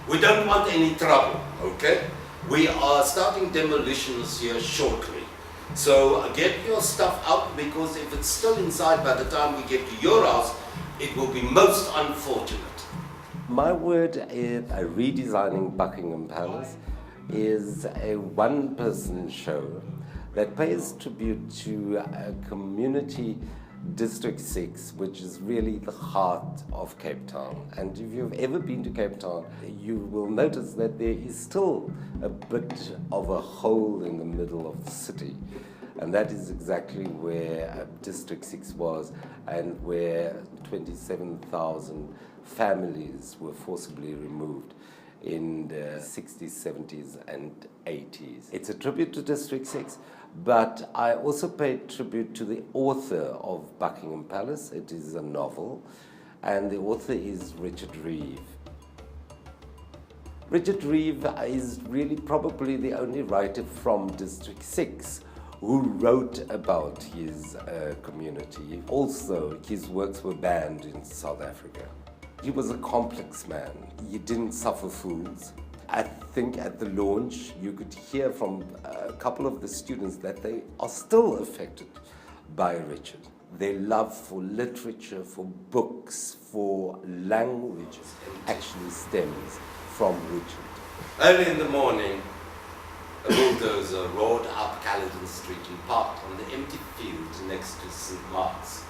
We don't want any trouble, okay? We are starting demolitions here shortly. So get your stuff out, because if it's still inside by the time we get to your house, it will be most unfortunate. My word is Redesigning Buckingham Palace is a one-person show that pays tribute to a community, District 6, which is really the heart of Cape Town. And if you've ever been to Cape Town, you will notice that there is still a bit of a hole in the middle of the city. And that is exactly where District 6 was, and where 27,000 families were forcibly removed in the 60s, 70s, and 80s. It's a tribute to District 6, but I also paid tribute to the author of Buckingham Palace. It is a novel, and the author is Richard Rive. Richard Rive is really probably the only writer from District 6 who wrote about his community. Also, his works were banned in South Africa. He was a complex man. He didn't suffer fools. I think at the launch, you could hear from a couple of the students that they are still affected by Richard. Their love for literature, for books, for language actually stems from Richard. Early in the morning, a bulldozer roared up Caledon Street and parked on the empty field next to St. Mark's.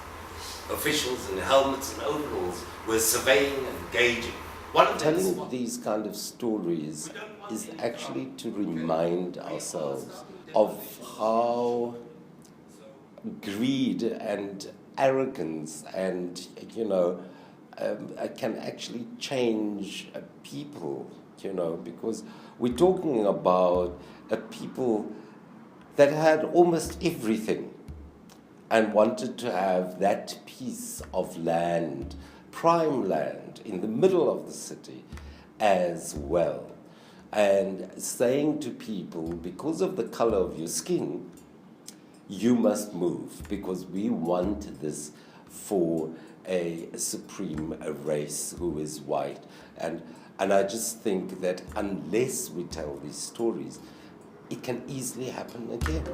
Officials in helmets and overalls were surveying and gauging. Telling these kind of stories is actually to remind ourselves of how greed and arrogance and, can actually change people, because we're talking about a people that had almost everything and wanted to have that piece of land, prime land, in the middle of the city as well. And saying to people, because of the color of your skin, you must move, because we want this for a supreme race who is white. And I just think that unless we tell these stories, it can easily happen again.